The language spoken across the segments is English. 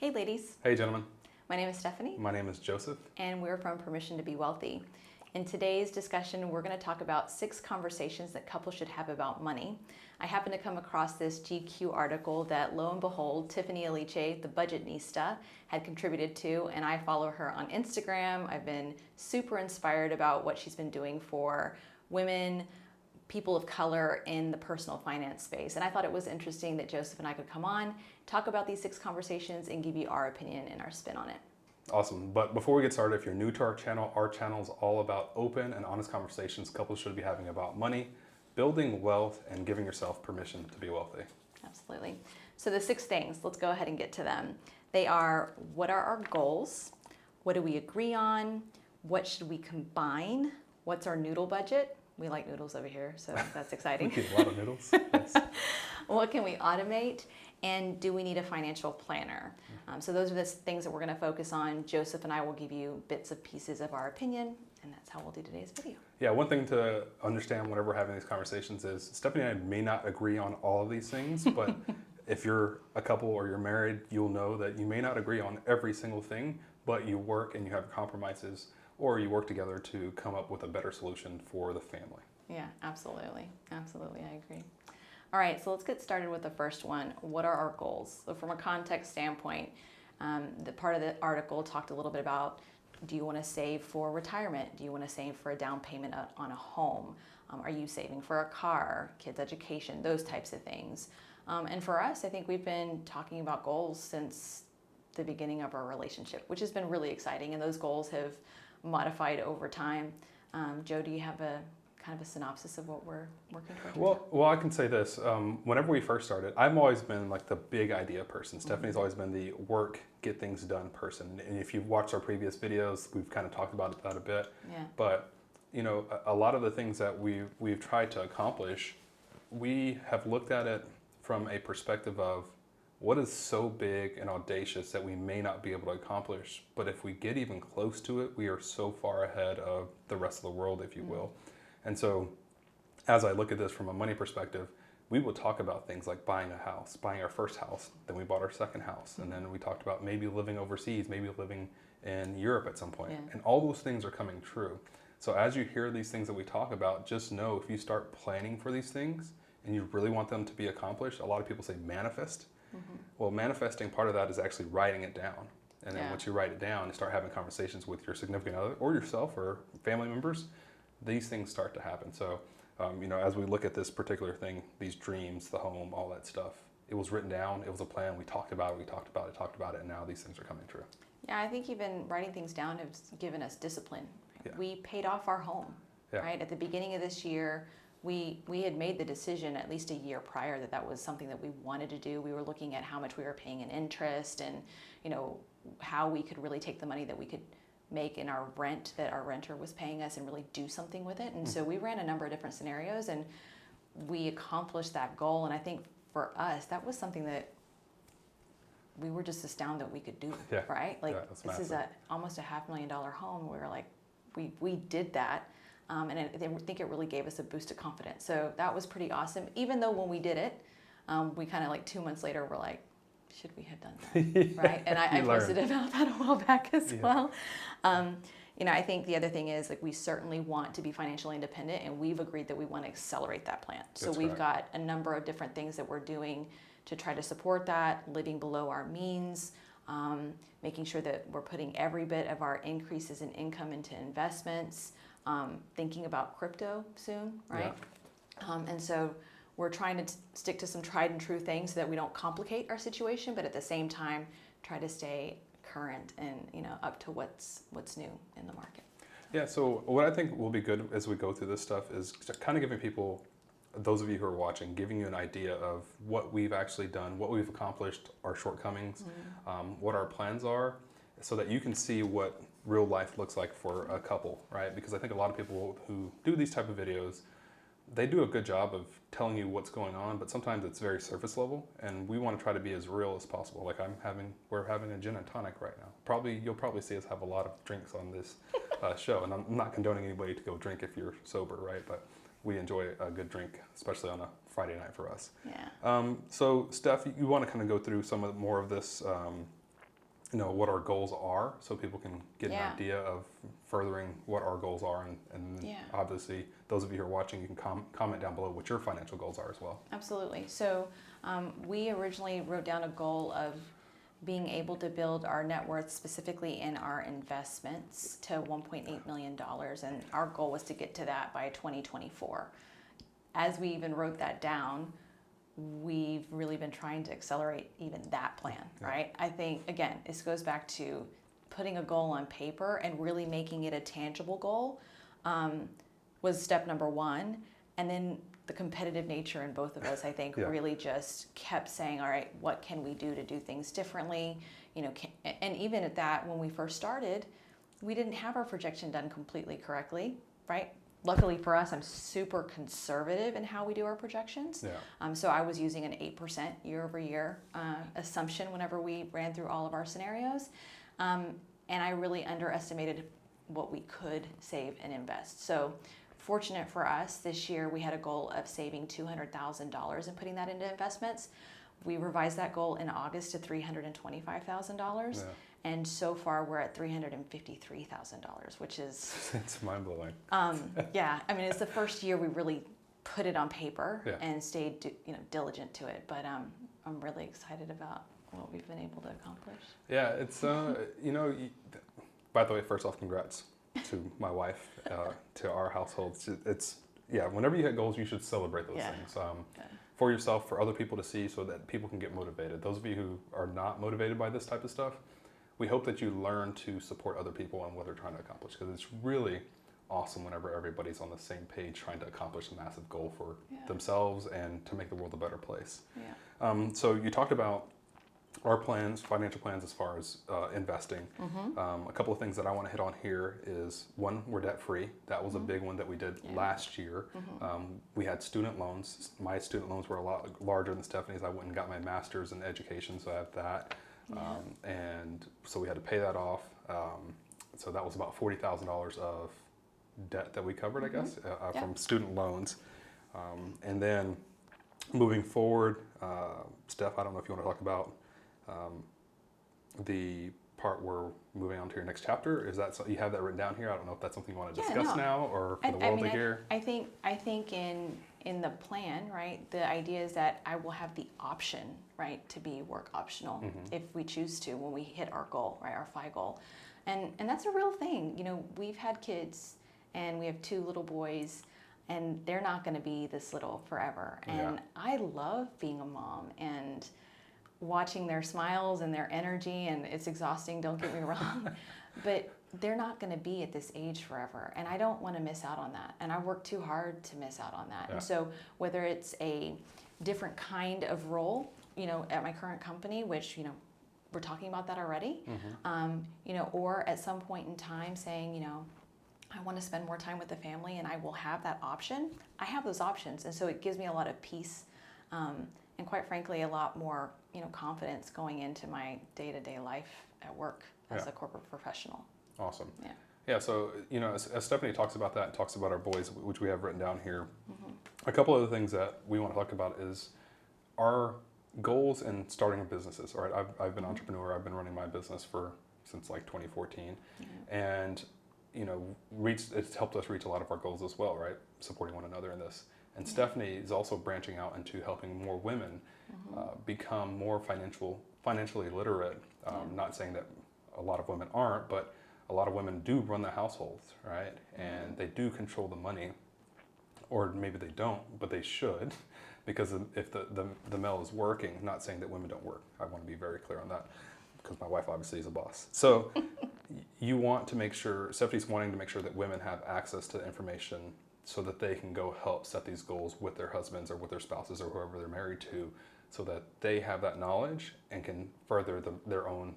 Hey ladies, Hey gentlemen, my name is Stephanie my name is Joseph. and we're from Permission to Be Wealthy. In today's discussion, we're going to talk about 6 conversations that couples should have about money. I happened to come across this GQ article that, lo and behold, Tiffany Aliche, the budgetnista, had contributed to, and I follow her on Instagram. I've been super inspired about what she's been doing for women, people of color in the personal finance space. And I thought it was interesting that Joseph and I could come on, talk about these 6 conversations, and give you our opinion and our spin on it. Awesome. But before we get started, if you're new to our channel is all about open and honest conversations couples should be having about money, building wealth, and giving yourself permission to be wealthy. Absolutely. So the 6 things, let's go ahead and get to them. They are, what are our goals? What do we agree on? What should we combine? What's our noodle budget? We like noodles over here, so that's exciting. We eat a lot of noodles. Yes. What can we automate? And do we need a financial planner? So those are the things that we're going to focus on. Joseph and I will give you bits of pieces of our opinion, and that's how we'll do today's video. Yeah, one thing to understand whenever we're having these conversations is Stephanie and I may not agree on all of these things, but if you're a couple or you're married, you'll know that you may not agree on every single thing, but you work and you have compromises, or you work together to come up with a better solution for the family. Yeah, absolutely. Absolutely, I agree. All right, so let's get started with the first one. What are our goals? So from a context standpoint, the part of the article talked a little bit about, do you want to save for retirement? Do you want to save for a down payment on a home? Are you saving for a car, kids' education, those types of things? And for us, I think we've been talking about goals since the beginning of our relationship, which has been really exciting. And those goals have modified over time. Joe, do you have a kind of a synopsis of what we're working towards? Well, I can say this. Whenever we first started, I've always been like the big idea person. Stephanie's always been the work, get things done person. And if you've watched our previous videos, we've kind of talked about that a bit. Yeah. But, you know, a lot of the things that we've tried to accomplish, we have looked at it from a perspective of what is so big and audacious that we may not be able to accomplish. But if we get even close to it, we are so far ahead of the rest of the world, if you will. And so as I look at this from a money perspective, we will talk about things like buying a house, buying our first house, then we bought our second house, and then we talked about maybe living overseas, maybe living in Europe at some point. Yeah. And all those things are coming true. So as you hear these things that we talk about, just know if you start planning for these things and you really want them to be accomplished, a lot of people say manifest. Well, manifesting, part of that is actually writing it down. And then once you write it down and start having conversations with your significant other or yourself or family members, these things start to happen. So, you know, as we look at this particular thing, these dreams, the home, all that stuff, it was written down, it was a plan, we talked about it, and now these things are coming true. Yeah, I think even writing things down has given us discipline. Yeah. We paid off our home, right? At the beginning of this year, we had made the decision at least a year prior that was something that we wanted to do. We were looking at how much we were paying in interest and, you know, how we could really take the money that we could make in our rent that our renter was paying us and really do something with it. And so we ran a number of different scenarios and we accomplished that goal. And I think for us, that was something that we were just astounded that we could do, right? Like this is almost a $500,000 home. We were like, we did that. And I think it really gave us a boost of confidence. So that was pretty awesome. Even though when we did it, we kind of like 2 months later, we're like, should we have done that, right? And I posted about that a while back as well. You know, I think the other thing is like we certainly want to be financially independent, and we've agreed that we want to accelerate that plan. So we've got a number of different things that we're doing to try to support that, living below our means, making sure that we're putting every bit of our increases in income into investments, thinking about crypto soon, right? Yeah. And so we're trying to stick to some tried and true things so that we don't complicate our situation, but at the same time, try to stay current and, you know, up to what's new in the market. Yeah, so what I think will be good as we go through this stuff is kind of giving people, those of you who are watching, giving you an idea of what we've actually done, what we've accomplished, our shortcomings, what our plans are, so that you can see what real life looks like for a couple, right? Because I think a lot of people who do these type of videos, they do a good job of telling you what's going on, but sometimes it's very surface level, and we want to try to be as real as possible. Like we're having a gin and tonic right now. You'll probably see us have a lot of drinks on this show, and I'm not condoning anybody to go drink if you're sober, right? But we enjoy a good drink, especially on a Friday night for us. Yeah. So Steph, you want to kind of go through some more of this what our goals are, so people can get Yeah. an idea of furthering what our goals are, and Yeah. obviously those of you who are watching, you can comment down below what your financial goals are as well. Absolutely. So we originally wrote down a goal of being able to build our net worth specifically in our investments to $1.8 million. And our goal was to get to that by 2024. As we even wrote that down, we've really been trying to accelerate even that plan, right? I think, again, this goes back to putting a goal on paper and really making it a tangible goal was step number one. And then the competitive nature in both of us, I think, really just kept saying, all right, what can we do to do things differently? And even at that, when we first started, we didn't have our projection done completely correctly, right? Luckily for us, I'm super conservative in how we do our projections. So I was using an 8% year over year assumption whenever we ran through all of our scenarios. And I really underestimated what we could save and invest. So fortunate for us, this year we had a goal of saving $200,000 and putting that into investments. We revised that goal in August to $325,000. And so far we're at $353,000, which is... It's mind-blowing. Yeah, I mean, it's the first year we really put it on paper and stayed diligent to it. But I'm really excited about what we've been able to accomplish. Yeah, it's, by the way, first off, congrats to my wife, to our household. It's whenever you hit goals, you should celebrate those things for yourself, for other people to see, so that people can get motivated. Those of you who are not motivated by this type of stuff, we hope that you learn to support other people on what they're trying to accomplish, because it's really awesome whenever everybody's on the same page trying to accomplish a massive goal for themselves and to make the world a better place. So you talked about our plans, financial plans as far as investing. A couple of things that I want to hit on here is, one, we're debt free. That was a big one that we did last year. We had student loans. My student loans were a lot larger than Stephanie's. I went and got my master's in education, so I have that. And so we had to pay that off. So that was about $40,000 of debt that we covered, I guess, from student loans. And then moving forward, Steph, I don't know if you want to talk about the part where moving on to your next chapter. Is that you have that written down here? I don't know if that's something you want to discuss now or for the world to hear. I think in the plan, right, the idea is that I will have the option, right, to be work optional if we choose to when we hit our goal, right, our FI goal. And that's a real thing. We've had kids and we have 2 little boys, and they're not going to be this little forever. And I love being a mom and watching their smiles and their energy, and it's exhausting, don't get me wrong, but they're not going to be at this age forever, and I don't want to miss out on that, and I work too hard to miss out on that. And so whether it's a different kind of role, at my current company, which, we're talking about that already, or at some point in time saying, I want to spend more time with the family and I will have that option. I have those options, and so it gives me a lot of peace, and quite frankly, a lot more, confidence going into my day-to-day life at work as a corporate professional. Awesome. Yeah. So, as Stephanie talks about that, talks about our boys, which we have written down here, a couple of the things that we want to talk about is our goals in starting businesses. All right, I've been an entrepreneur. I've been running my business since like 2014, and it's helped us reach a lot of our goals as well, right? Supporting one another in this. And Stefanie is also branching out into helping more women become more financially literate. Not saying that a lot of women aren't, but a lot of women do run the households, right? And they do control the money, or maybe they don't, but they should, because if the male is working, not saying that women don't work. I want to be very clear on that, because my wife obviously is a boss. So you want to make sure, Stephanie's wanting to make sure that women have access to information so that they can go help set these goals with their husbands or with their spouses or whoever they're married to, so that they have that knowledge and can further their own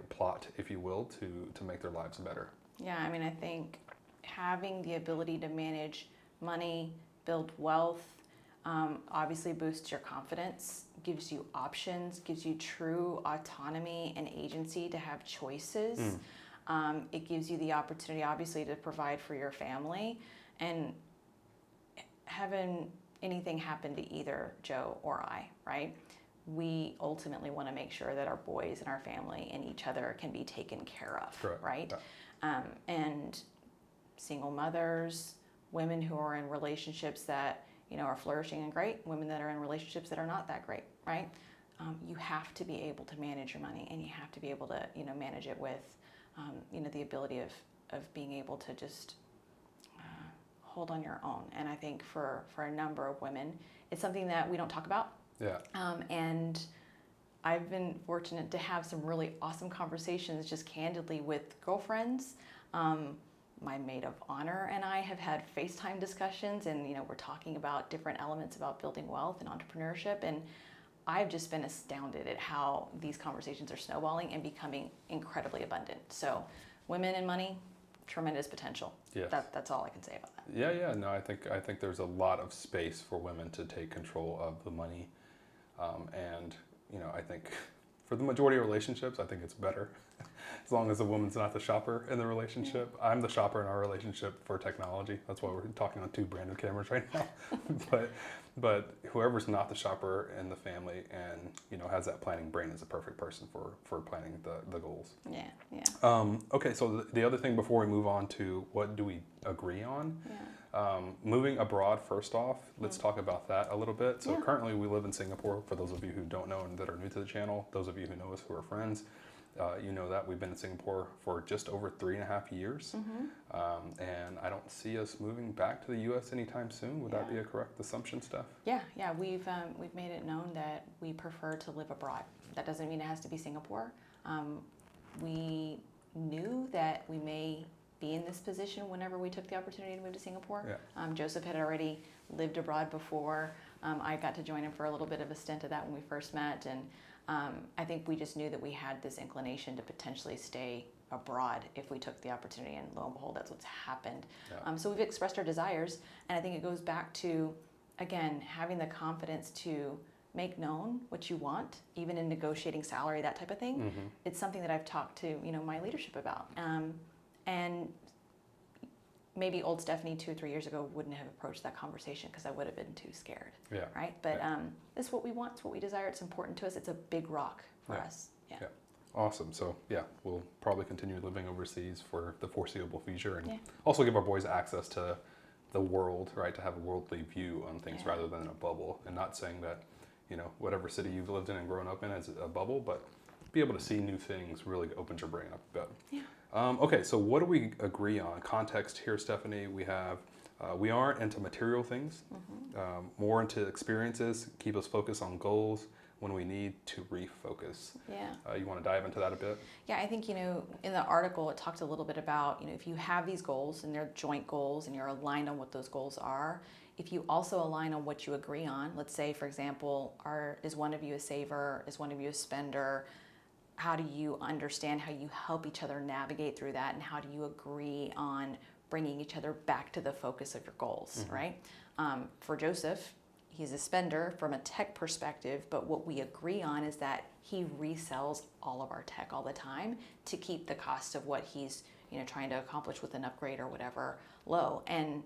plot, if you will, to make their lives better. Yeah, I mean, I think having the ability to manage money, build wealth, obviously boosts your confidence, gives you options, gives you true autonomy and agency to have choices. It gives you the opportunity, obviously, to provide for your family, and having anything happen to either Joe or I, right? we ultimately want to make sure that our boys and our family and each other can be taken care of, Correct. right? Yeah. And single mothers, women who are in relationships that, are flourishing and great, women that are in relationships that are not that great, right? You have to be able to manage your money, and you have to be able to, manage it with, the ability of being able to just hold on your own. And I think for a number of women, it's something that we don't talk about. Yeah. And I've been fortunate to have some really awesome conversations just candidly with girlfriends. My maid of honor and I have had FaceTime discussions, and we're talking about different elements about building wealth and entrepreneurship, and I've just been astounded at how these conversations are snowballing and becoming incredibly abundant. So women and money, tremendous potential. Yes. That's all I can say about that. Yeah. No, I think there's a lot of space for women to take control of the money, and I think for the majority of relationships, I think it's better as long as the woman's not the shopper in the relationship. Yeah. I'm the shopper in our relationship for technology. That's why we're talking on 2 brand new cameras right now. but whoever's not the shopper in the family and has that planning brain is a perfect person for planning the goals. Yeah. Okay, so the other thing before we move on to what do we agree on, moving abroad first off, let's talk about that a little bit. So currently we live in Singapore, for those of you who don't know and that are new to the channel. Those of you who know us who are friends, you know that we've been in Singapore for just over 3.5 years. And I don't see us moving back to the U.S. anytime soon. Would that be a correct assumption, Steph? Yeah. We've made it known that we prefer to live abroad. That doesn't mean it has to be Singapore. We knew that we may be in this position whenever we took the opportunity to move to Singapore. Yeah. Joseph had already lived abroad before. I got to join him for a little bit of a stint of that when we first met, and I think we just knew that we had this inclination to potentially stay abroad if we took the opportunity, and lo and behold, that's what's happened. Yeah. So we've expressed our desires, and I think it goes back to, again, having the confidence to make known what you want, even in negotiating salary, that type of thing. It's something that I've talked to my leadership about, and maybe old Stefanie 2 or 3 years ago wouldn't have approached that conversation because I would have been too scared. Yeah. Right. But this is what we want. It's what we desire. It's important to us. It's a big rock for us. Yeah. Awesome. So we'll probably continue living overseas for the foreseeable future, and also give our boys access to the world, right? To have a worldly view on things rather than a bubble. And not saying that whatever city you've lived in and grown up in is a bubble, but be able to see new things really opens your brain up a bit. Yeah. Okay, so what do we agree on? Context here, Stefanie. We have we aren't into material things, more into experiences, keep us focused on goals when we need to refocus. Yeah. You want to dive into that a bit? Yeah, I think, in the article, it talked a little bit about, if you have these goals and they're joint goals and you're aligned on what those goals are, if you also align on what you agree on, let's say, for example, is one of you a saver? Is one of you a spender? How do you understand how you help each other navigate through that, and how do you agree on bringing each other back to the focus of your goals, right? For Joseph, he's a spender from a tech perspective, but what we agree on is that he resells all of our tech all the time to keep the cost of what he's trying to accomplish with an upgrade or whatever low. And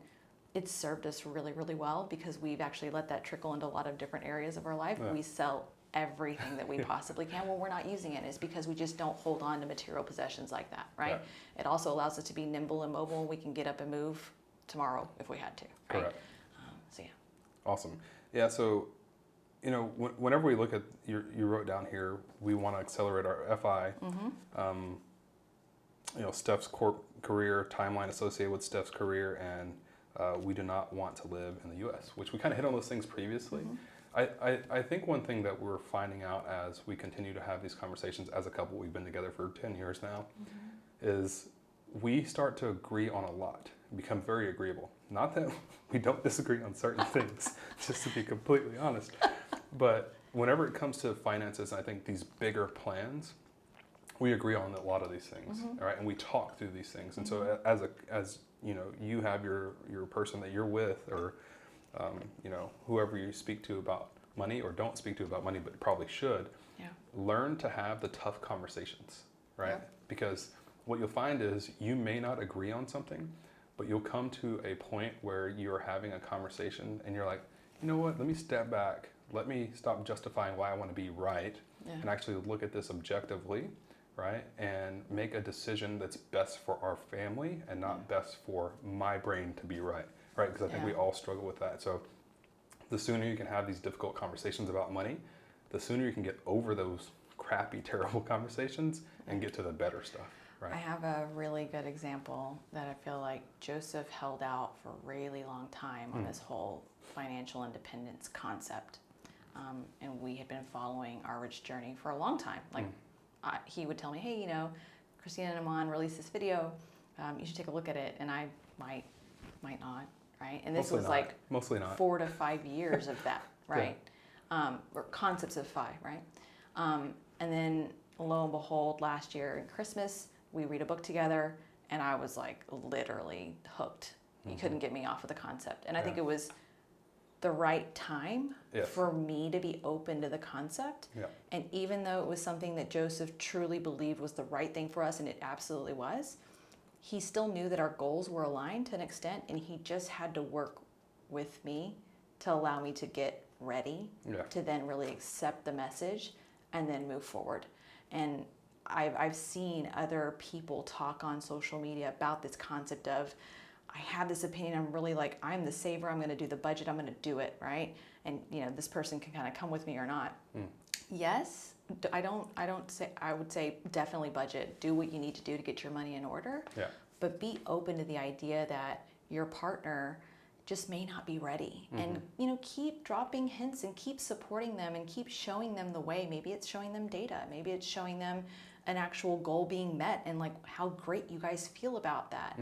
it's served us really, really well because we've actually let that trickle into a lot of different areas of our life. We sell everything that we possibly can when we're not using it, is because we just don't hold on to material possessions like that, right? It also allows us to be nimble and mobile. We can get up and move tomorrow if we had to, right? Correct. So yeah. Awesome. Yeah, so whenever we look at, you wrote down here, we want to accelerate our FI. Steph's career, timeline associated with Steph's career, and we do not want to live in the U.S., which we kind of hit on those things previously. I think one thing that we're finding out as we continue to have these conversations as a couple, we've been together for 10 years now, is we start to agree on a lot, become very agreeable. Not that we don't disagree on certain things, just to be completely honest, but whenever it comes to finances, I think these bigger plans, we agree on a lot of these things, all right? And we talk through these things. And so as you have your person that you're with, or whoever you speak to about money, or don't speak to about money, but probably should, learn to have the tough conversations, right? Because what you'll find is you may not agree on something, but you'll come to a point where you're having a conversation and you're like, you know what, let me step back let me stop justifying why I want to be right and actually look at this objectively, right? And make a decision that's best for our family and not best for my brain to be right, right? Because I think we all struggle with that. So the sooner you can have these difficult conversations about money, the sooner you can get over those crappy, terrible conversations and get to the better stuff, right? I have a really good example that I feel like Joseph held out for a really long time on this whole financial independence concept. And we had been following our rich journey for a long time. Like he would tell me, hey, you know, Christina and Amon released this video. You should take a look at it. And I might not, right? And this was like mostly not 4 to 5 years of that, right? Or concepts of 5, right? And then lo and behold, last year in Christmas, we read a book together, and I was like literally hooked. You couldn't get me off of the concept. And I think it was the right time for me to be open to the concept. And even though it was something that Joseph truly believed was the right thing for us, and it absolutely was, he still knew that our goals were aligned to an extent, and he just had to work with me to allow me to get ready to then really accept the message and then move forward. And I've seen other people talk on social media about this concept of, I have this opinion, I'm really like, I'm the saver, I'm going to do the budget, I'm going to do it, right? And you know, this person can kind of come with me or not. Yes, I would say definitely budget, do what you need to do to get your money in order. But be open to the idea that your partner just may not be ready. And you know, keep dropping hints and keep supporting them and keep showing them the way. Maybe it's showing them data, maybe it's showing them an actual goal being met and like how great you guys feel about that.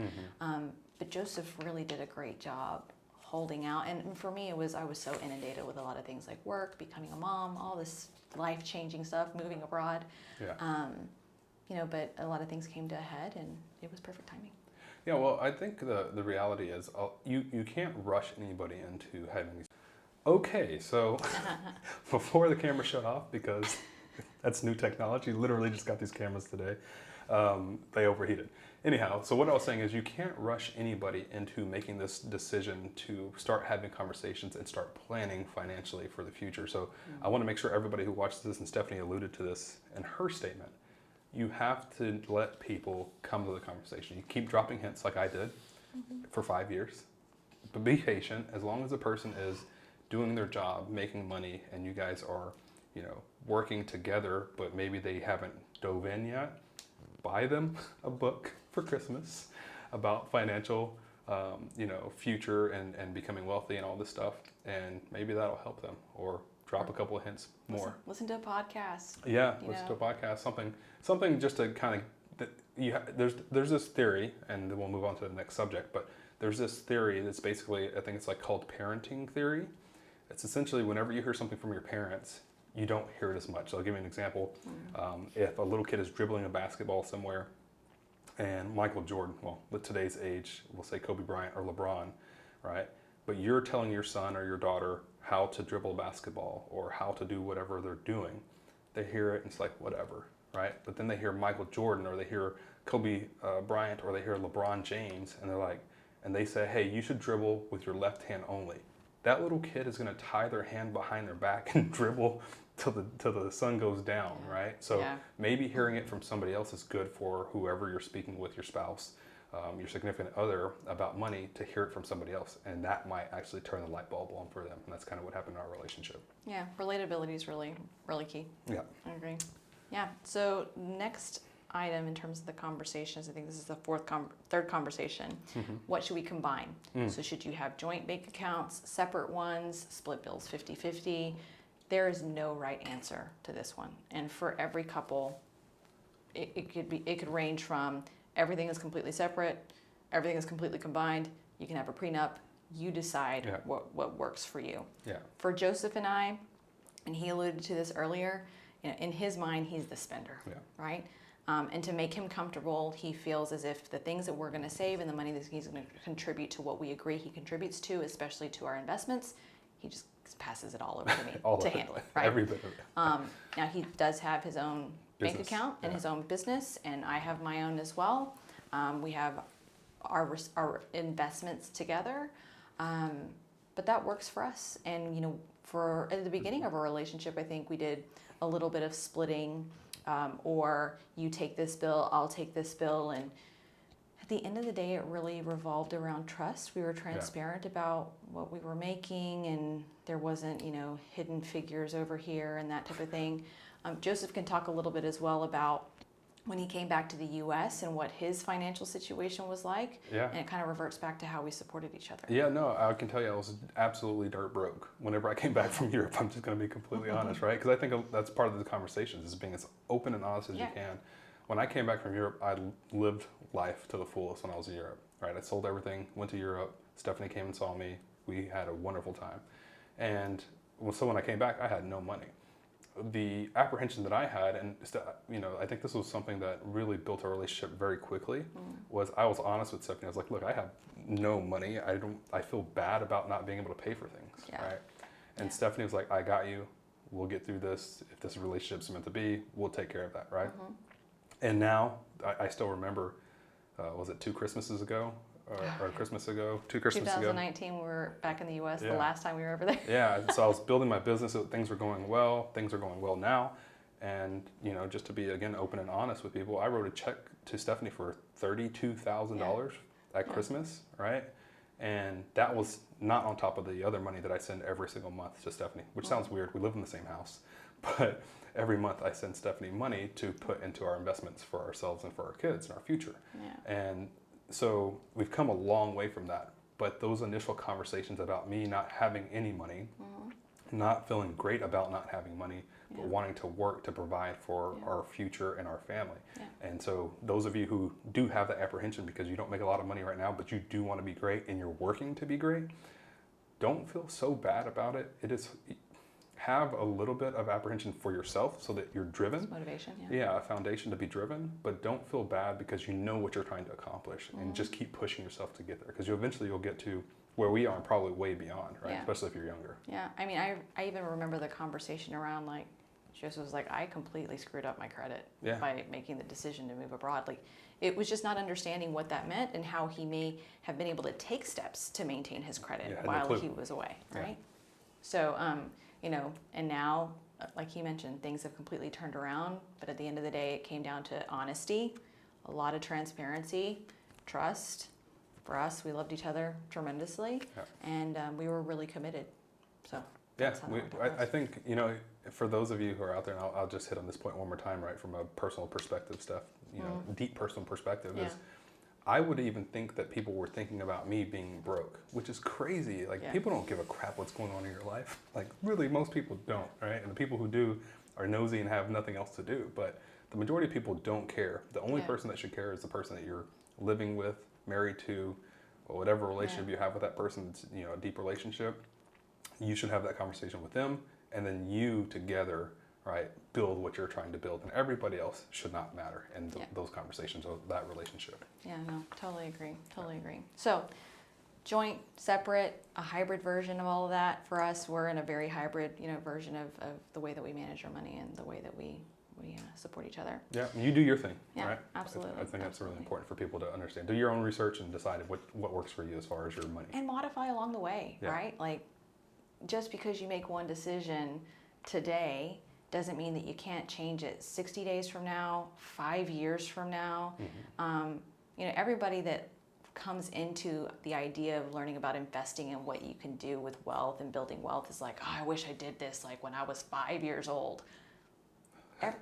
But Joseph really did a great job holding out. And for me, I was so inundated with a lot of things like work, becoming a mom, all this life-changing stuff, moving abroad. You know, but a lot of things came to a head, and it was perfect timing. Yeah, well, I think the reality is you can't rush anybody into having these. Okay, so before the camera shut off, because that's new technology, literally just got these cameras today, they overheated. Anyhow, so what I was saying is you can't rush anybody into making this decision to start having conversations and start planning financially for the future. So I want to make sure everybody who watches this, and Stefanie alluded to this in her statement, you have to let people come to the conversation. You keep dropping hints like I did for 5 years, but be patient. As long as the person is doing their job, making money, and you guys are, you know, working together, but maybe they haven't dove in yet, buy them a book for Christmas about financial, you know, future and becoming wealthy and all this stuff, and maybe that'll help them. Or drop a couple of hints more. Listen to a podcast. Yeah, listen to a podcast. Something just to kind of there's this theory, and then we'll move on to the next subject. But there's this theory that's basically, I think it's like called parenting theory. It's essentially whenever you hear something from your parents, you don't hear it as much. So I'll give you an example. If a little kid is dribbling a basketball somewhere, and Michael Jordan, well, with today's age, we'll say Kobe Bryant or LeBron, right? But you're telling your son or your daughter how to dribble a basketball or how to do whatever they're doing, they hear it and it's like, whatever, right? But then they hear Michael Jordan or they hear Kobe Bryant or they hear LeBron James, and they're like, and they say, hey, you should dribble with your left hand only. That little kid is going to tie their hand behind their back and dribble till the sun goes down, right? So maybe hearing it from somebody else is good for whoever you're speaking with, your spouse, your significant other, about money, to hear it from somebody else, and that might actually turn the light bulb on for them. And that's kind of what happened in our relationship. Yeah, relatability is really, really key. Yeah, I agree. Yeah. So next item in terms of the conversations, I think this is the third conversation. What should we combine? So should you have joint bank accounts, separate ones, split bills 50-50? There is no right answer to this one. And for every couple, it could range from everything is completely separate, everything is completely combined, you can have a prenup, you decide what works for you. Yeah. For Joseph and I, and he alluded to this earlier, you know, in his mind, he's the spender, right? And to make him comfortable, he feels as if the things that we're going to save and the money that he's going to contribute to what we agree he contributes to, especially to our investments, he just passes it all over to me to handle it, right? Every bit of it. Now, he does have his own bank account and his own business, and I have my own as well. We have our investments together. but that works for us. And, you know, for at the beginning of our relationship, I think we did a little bit of splitting, or you take this bill, I'll take this bill. And at the end of the day, it really revolved around trust. We were transparent about what we were making, and there wasn't, you know, hidden figures over here and that type of thing. Joseph can talk a little bit as well about when he came back to the U.S. and what his financial situation was like. Yeah. And it kind of reverts back to how we supported each other. Yeah, no, I can tell you I was absolutely dirt broke whenever I came back from Europe. I'm just going to be completely honest, right? Because I think that's part of the conversations, is being as open and honest as you can. When I came back from Europe, I lived life to the fullest when I was in Europe, right? I sold everything, went to Europe. Stefanie came and saw me. We had a wonderful time. And so when I came back, I had no money. The apprehension that I had, and you know, I think this was something that really built our relationship very quickly, was I was honest with Stefanie. I was like, look, I have no money. I feel bad about not being able to pay for things, right? And Stefanie was like, I got you. We'll get through this. If this relationship's meant to be, we'll take care of that, right? And now, I still remember, was it 2 Christmases ago? Or Christmas ago, 2 Christmas ago. 2019, we were back in the U.S. the last time we were over there. Yeah, so I was building my business. Things were going well. Things are going well now. And, you know, just to be, again, open and honest with people, I wrote a check to Stefanie for $32,000 at Christmas, right? And that was not on top of the other money that I send every single month to Stefanie, which sounds weird. We live in the same house. But every month I send Stefanie money to put into our investments for ourselves and for our kids and our future. And so we've come a long way from that. But those initial conversations about me not having any money, not feeling great about not having money, but wanting to work to provide for our future and our family. And so those of you who do have that apprehension because you don't make a lot of money right now, but you do want to be great and you're working to be great, don't feel so bad about it. It is, have a little bit of apprehension for yourself so that you're driven. It's motivation, a foundation to be driven, but don't feel bad because you know what you're trying to accomplish, and just keep pushing yourself to get there, because eventually you'll get to where we are and probably way beyond, right? Especially if you're younger. Yeah, I mean, I even remember the conversation around, like, Joseph was like, I completely screwed up my credit by making the decision to move abroad. Like, it was just not understanding what that meant and how he may have been able to take steps to maintain his credit while he was away, right? So, you know, and now, like he mentioned, things have completely turned around, but at the end of the day, it came down to honesty, a lot of transparency, trust. For us, we loved each other tremendously, and we were really committed. So I think, you know, for those of you who are out there, and I'll just hit on this point one more time, right, from a personal perspective stuff, you know, deep personal perspective is, I would even think that people were thinking about me being broke, which is crazy. Like, people don't give a crap what's going on in your life. Like, really, most people don't, right? And the people who do are nosy and have nothing else to do. But the majority of people don't care. The only person that should care is the person that you're living with, married to, or whatever relationship you have with that person. It's, you know, a deep relationship. You should have that conversation with them, and then you together, right, build what you're trying to build, and everybody else should not matter in those conversations or that relationship. Yeah, no, totally agree. So, joint, separate, a hybrid version of all of that. For us, we're in a very hybrid, you know, version of the way that we manage our money and the way that we support each other. Yeah, you do your thing, right? Absolutely. I think that's really important for people to understand. Do your own research and decide what works for you as far as your money. And modify along the way, right? Like, just because you make one decision today doesn't mean that you can't change it 60 days from now, 5 years from now. You know, everybody that comes into the idea of learning about investing and what you can do with wealth and building wealth is like, oh, I wish I did this like when I was 5 years old.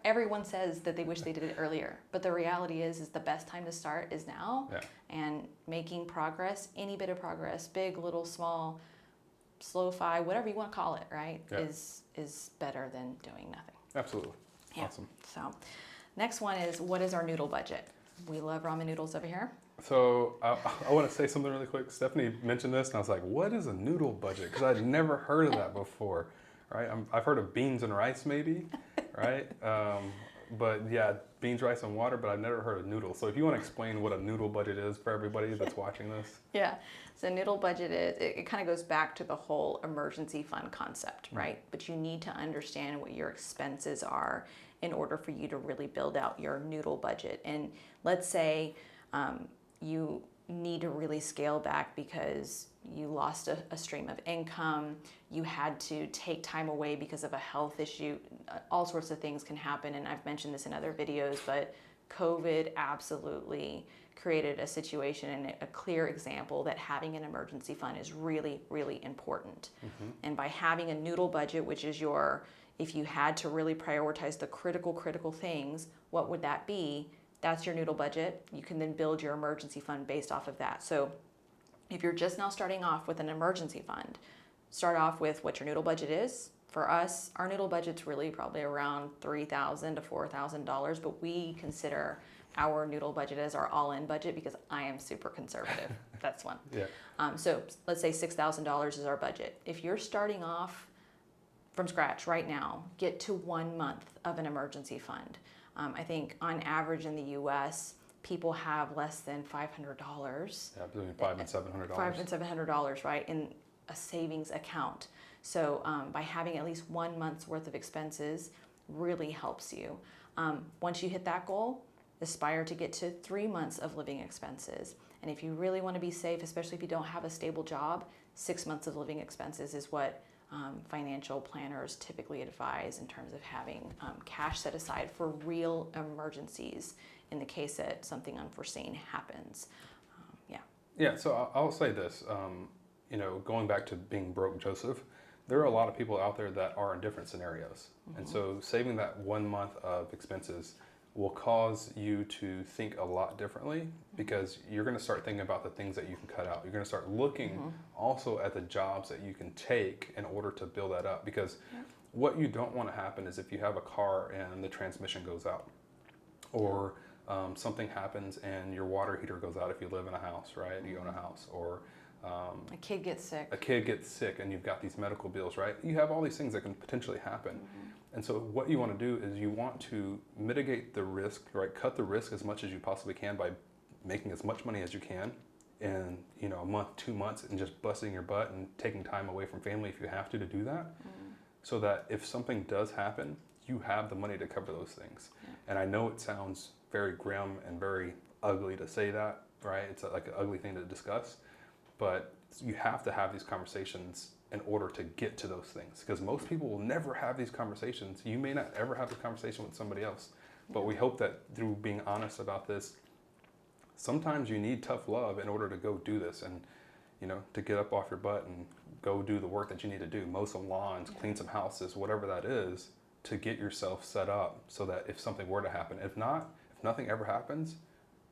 Everyone says that they wish they did it earlier, but the reality is the best time to start is now. And making progress, any bit of progress, big, little, small, slow-fi, whatever you want to call it, right, is better than doing nothing. Absolutely. Awesome. So next one is, what is our noodle budget? We love ramen noodles over here. So I want to say something really quick. Stefanie mentioned this, and I was like, what is a noodle budget? Because I'd never heard of that before, right? I've heard of beans and rice maybe, right? But yeah, beans, rice, and water, but I've never heard of noodles. So if you want to explain what a noodle budget is for everybody that's watching this. Yeah, so noodle budget is, it kind of goes back to the whole emergency fund concept, right? But you need to understand what your expenses are in order for you to really build out your noodle budget. And let's say you need to really scale back because you lost a stream of income, you had to take time away because of a health issue, all sorts of things can happen. And I've mentioned this in other videos, but COVID absolutely created a situation and a clear example that having an emergency fund is really, really important. And by having a noodle budget, which is if you had to really prioritize the critical things, what would that be? That's your noodle budget. You can then build your emergency fund based off of that. So if you're just now starting off with an emergency fund, start off with what your noodle budget is. For us, our noodle budget's really probably around $3,000 to $4,000, but we consider our noodle budget as our all-in budget because I am super conservative. That's one. Yeah. So let's say $6,000 is our budget. If you're starting off from scratch right now, get to 1 month of an emergency fund. I think on average in the U.S., people have less than $500. Yeah, between $500 and $700. $500 and $700, right, in a savings account. So by having at least 1 month's worth of expenses really helps you. Once you hit that goal, aspire to get to 3 months of living expenses. And if you really want to be safe, especially if you don't have a stable job, 6 months of living expenses is what financial planners typically advise in terms of having cash set aside for real emergencies in the case that something unforeseen happens. Yeah, so I'll say this, going back to being broke Joseph, there are a lot of people out there that are in different scenarios. And so saving that 1 month of expenses will cause you to think a lot differently because you're going to start thinking about the things that you can cut out. You're going to start looking also at the jobs that you can take in order to build that up, because what you don't want to happen is if you have a car and the transmission goes out, or something happens and your water heater goes out if you live in a house, right? You own a house, or a kid gets sick. A kid gets sick and you've got these medical bills, right? You have all these things that can potentially happen. And so what you want to do is you want to mitigate the risk, right? Cut the risk as much as you possibly can by making as much money as you can in, a month, 2 months, and just busting your butt and taking time away from family if you have to do that. So that if something does happen, you have the money to cover those things. And I know it sounds very grim and very ugly to say that, right? It's like an ugly thing to discuss, but you have to have these conversations in order to get to those things, because most people will never have these conversations. You may not ever have the conversation with somebody else, but we hope that through being honest about this, sometimes you need tough love in order to go do this and, to get up off your butt and go do the work that you need to do, mow some lawns, clean some houses, whatever that is, to get yourself set up so that if something were to happen, if nothing ever happens,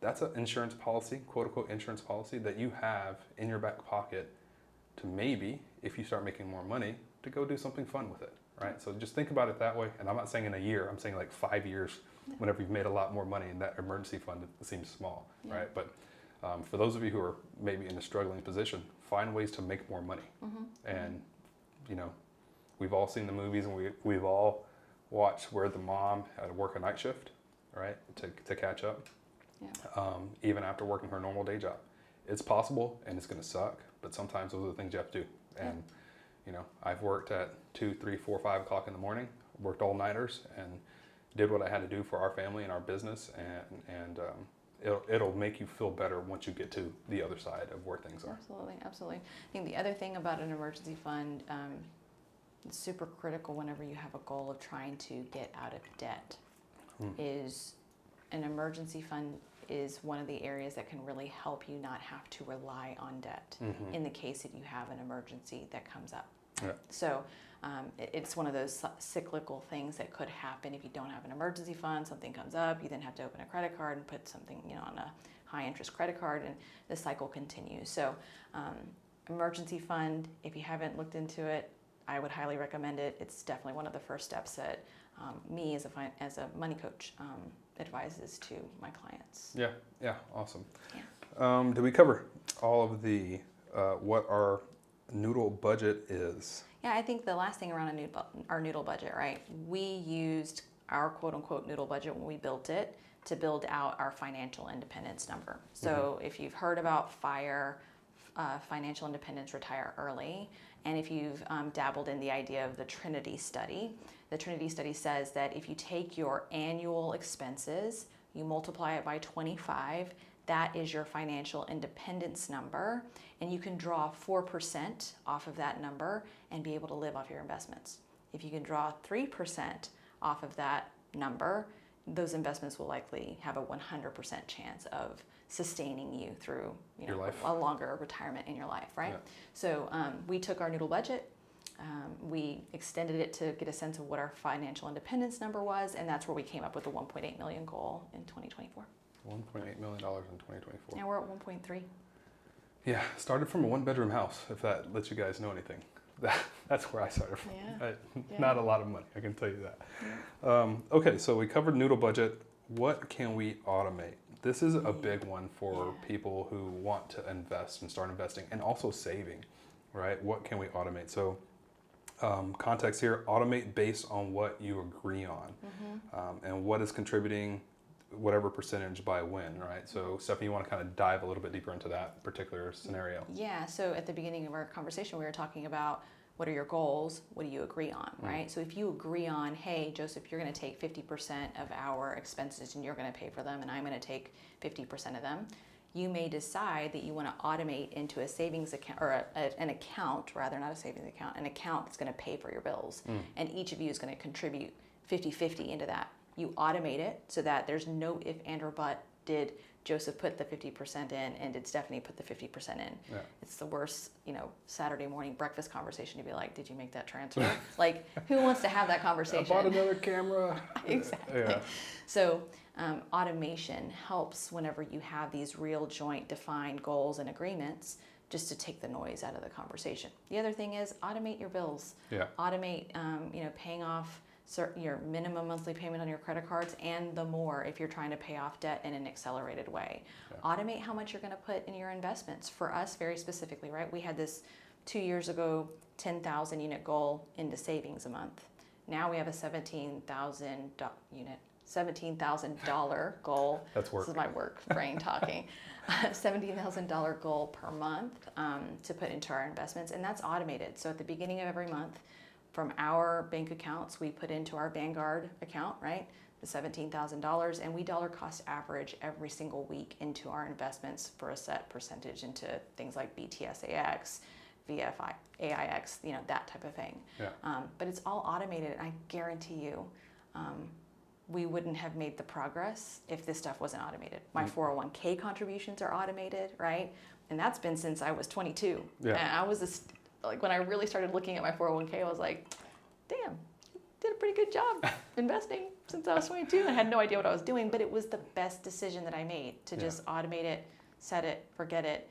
that's an insurance policy, quote unquote insurance policy, that you have in your back pocket to maybe, if you start making more money, to go do something fun with it, right? So just think about it that way. And I'm not saying in a year, I'm saying like 5 years, whenever you've made a lot more money, and that emergency fund seems small, right? But for those of you who are maybe in a struggling position, find ways to make more money. And, we've all seen the movies, and we've all watched where the mom had to work a night shift, right, to catch up, even after working her normal day job. It's possible, and it's going to suck, but sometimes those are the things you have to do. And, I've worked at 2, 3, 4, 5 o'clock in the morning, worked all-nighters, and did what I had to do for our family and our business, and it'll make you feel better once you get to the other side of where things are. Absolutely. I think the other thing about an emergency fund, it's super critical whenever you have a goal of trying to get out of debt, is an emergency fund is one of the areas that can really help you not have to rely on debt in the case that you have an emergency that comes up. So it's one of those cyclical things that could happen if you don't have an emergency fund. Something comes up, you then have to open a credit card and put something on a high interest credit card, and the cycle continues. So emergency fund, if you haven't looked into it, I would highly recommend it. It's definitely one of the first steps that me as a money coach advises to my clients. Yeah, awesome. Did we cover all of the what our noodle budget is? Yeah, I think the last thing around our noodle budget, right? We used our quote unquote noodle budget when we built it to build out our financial independence number. So if you've heard about FIRE, Financial Independence Retire Early, and if you've dabbled in the idea of the Trinity study says that if you take your annual expenses you multiply it by 25, that is your financial independence number, and you can draw 4% off of that number and be able to live off your investments. If you can draw 3% off of that number, those investments will likely have a 100% chance of sustaining you through Your life. a longer retirement in your life, right? Yeah. So we took our noodle budget, we extended it to get a sense of what our financial independence number was, and that's where we came up with the 1.8 million goal in 2024. $1.8 million in 2024. Now we're at 1.3. Yeah, started from a one-bedroom house, if that lets you guys know anything. That's where I started from. Yeah. Not a lot of money, I can tell you that. Yeah. Okay, so we covered noodle budget. What can we automate? This is a big one for people who want to invest and start investing, and also saving, right? What can we automate? So context here, automate based on what you agree on, and what is contributing whatever percentage by when, right? So Stefanie, you want to kind of dive a little bit deeper into that particular scenario? Yeah, so at the beginning of our conversation, we were talking about what are your goals, what do you agree on, right? So if you agree on, hey, Joseph, you're going to take 50% of our expenses and you're going to pay for them, and I'm going to take 50% of them, you may decide that you want to automate into a savings account, or an account, rather, not a savings account, an account that's going to pay for your bills. And each of you is going to contribute 50-50 into that. You automate it so that there's no if, and, or but. Did Joseph put the 50% in, and did Stefanie put the 50% in? Yeah. It's the worst, Saturday morning breakfast conversation to be like, did you make that transfer? Like, who wants to have that conversation? I bought another camera. Exactly. Yeah. So automation helps whenever you have these real joint defined goals and agreements, just to take the noise out of the conversation. The other thing is automate your bills. Yeah. Automate, paying off your minimum monthly payment on your credit cards, and the more if you're trying to pay off debt in an accelerated way. Yeah. Automate how much you're going to put in your investments. For us, very specifically, right? We had this 2 years ago 10,000 unit goal into savings a month. Now we have a $17,000 goal. That's work. This is my work brain talking. $17,000 goal per month to put into our investments, and that's automated. So at the beginning of every month, from our bank accounts, we put into our Vanguard account, right, the $17,000, and we dollar cost average every single week into our investments for a set percentage into things like BTSAX, VFI, AIX, that type of thing. Yeah. But it's all automated, and I guarantee you, we wouldn't have made the progress if this stuff wasn't automated. My 401k contributions are automated, right? And that's been since I was 22. Yeah. And I was when I really started looking at my 401k, I was like, damn, did a pretty good job investing since I was 22. I had no idea what I was doing, but it was the best decision that I made to just automate it, set it, forget it.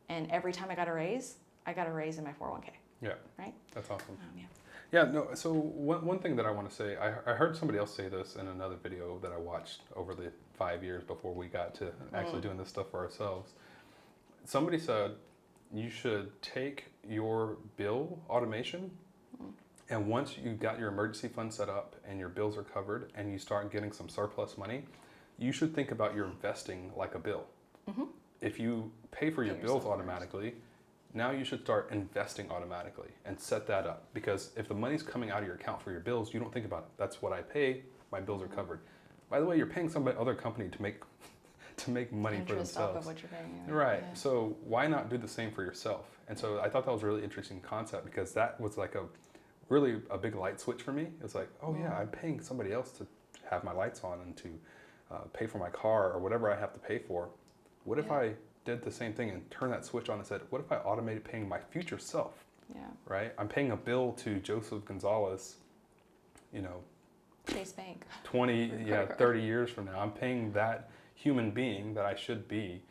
And every time I got a raise in my 401k. Yeah. Right? That's awesome. Yeah. Yeah, no, so one thing that I want to say, I heard somebody else say this in another video that I watched over the 5 years before we got to actually doing this stuff for ourselves. Somebody said, you should take your bill automation, and once you got your emergency fund set up and your bills are covered and you start getting some surplus money, you should think about your investing like a bill. If you pay for your bills automatically, now you should start investing automatically and set that up, because if the money's coming out of your account for your bills, you don't think about it. That's what I pay, my bills are covered. By the way, you're paying some other company to make money Interest for themselves. off of what you're paying. Right. Yeah. So why not do the same for yourself? And so I thought that was a really interesting concept, because that was like a big light switch for me. It's like, oh yeah, I'm paying somebody else to have my lights on and to pay for my car or whatever I have to pay for. What if I did the same thing and turned that switch on and said, what if I automated paying my future self? Yeah. Right? I'm paying a bill to Joseph Gonzales, Chase Bank. 30 years from now. I'm paying that human being that I should be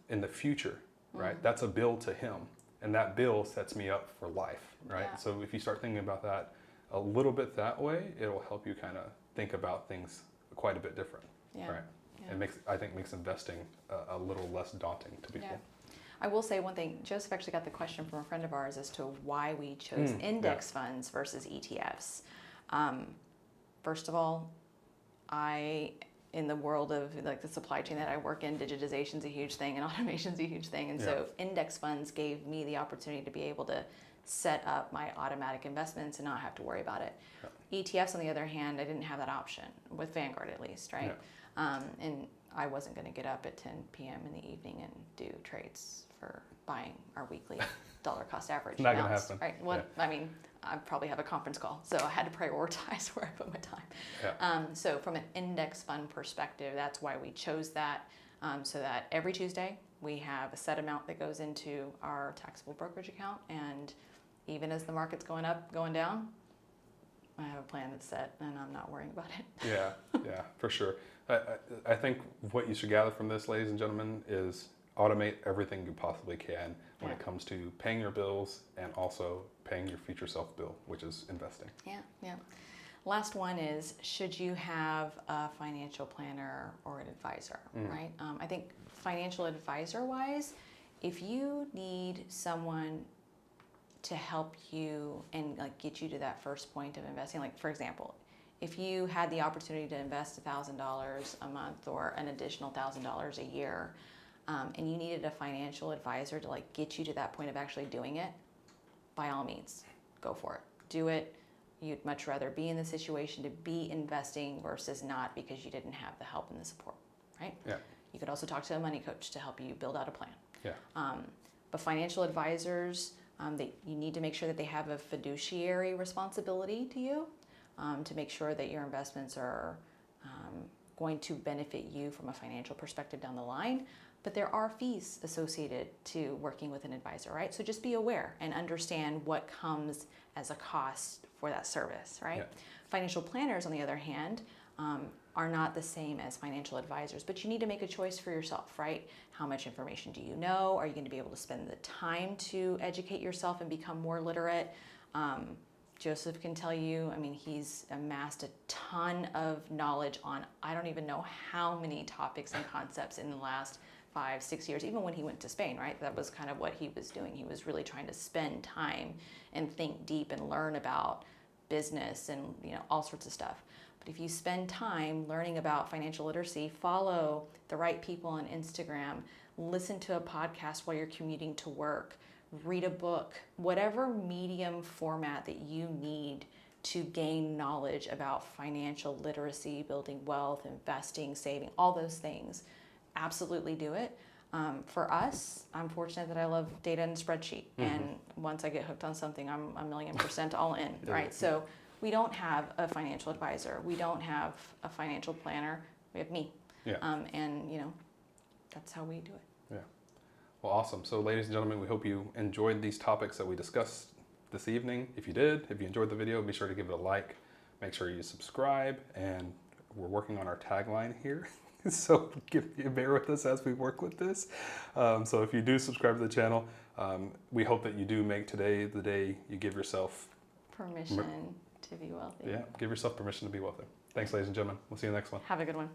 in the future, right? That's a bill to him, and that bill sets me up for life, right? Yeah. So if you start thinking about that a little bit that way, it'll help you kind of think about things quite a bit different, right? Yeah. It I think makes investing a little less daunting to people. Yeah. I will say one thing. Joseph actually got the question from a friend of ours as to why we chose index funds versus ETFs. First of all, in the world of the supply chain that I work in, digitization's a huge thing and automation's a huge thing. And so index funds gave me the opportunity to be able to set up my automatic investments and not have to worry about it. ETFs, on the other hand, I didn't have that option, with Vanguard at least, right? And I wasn't going to get up at 10 p.m. in the evening and do trades for buying our weekly dollar cost average. Not going to happen. Right. Well, yeah. I mean, I probably have a conference call, so I had to prioritize where I put my time. Yeah. So from an index fund perspective, that's why we chose that, so that every Tuesday we have a set amount that goes into our taxable brokerage account, and even as the market's going up, going down, I have a plan that's set, and I'm not worrying about it. Yeah, for sure. I think what you should gather from this, ladies and gentlemen, is automate everything you possibly can when it comes to paying your bills and also paying your future self bill, which is investing. Yeah. Last one is, should you have a financial planner or an advisor, right? I think financial advisor wise, if you need someone to help you and like get you to that first point of investing, like for example, if you had the opportunity to invest $1,000 a month or an additional $1,000 a year, and you needed a financial advisor to like get you to that point of actually doing it, by all means, go for it. Do it. You'd much rather be in the situation to be investing versus not, because you didn't have the help and the support, right? Yeah. You could also talk to a money coach to help you build out a plan. Yeah. But financial advisors, you need to make sure that they have a fiduciary responsibility to you, to make sure that your investments are going to benefit you from a financial perspective down the line. But there are fees associated to working with an advisor, right? So just be aware and understand what comes as a cost for that service, right? Yeah. Financial planners, on the other hand, are not the same as financial advisors, but you need to make a choice for yourself, right? How much information do you know? Are you going to be able to spend the time to educate yourself and become more literate? Joseph can tell you, I mean, he's amassed a ton of knowledge on, I don't even know how many topics and concepts in the last 5-6 years, even when he went to Spain, right? That was kind of what he was doing. He was really trying to spend time and think deep and learn about business and, all sorts of stuff. But if you spend time learning about financial literacy, follow the right people on Instagram, listen to a podcast while you're commuting to work, read a book, whatever medium format that you need to gain knowledge about financial literacy, building wealth, investing, saving, all those things, absolutely do it. For us, I'm fortunate that I love data and spreadsheet. And once I get hooked on something, I'm 1,000,000% all in, right? So we don't have a financial advisor. We don't have a financial planner. We have me. Yeah. And, that's how we do it. Yeah. Well, awesome. So ladies and gentlemen, we hope you enjoyed these topics that we discussed this evening. If you did, if you enjoyed the video, be sure to give it a like. Make sure you subscribe. And we're working on our tagline here. So bear with us as we work with this. So if you do subscribe to the channel, we hope that you do make today the day you give yourself permission to be wealthy. Yeah, give yourself permission to be wealthy. Thanks, ladies and gentlemen. We'll see you in the next one. Have a good one.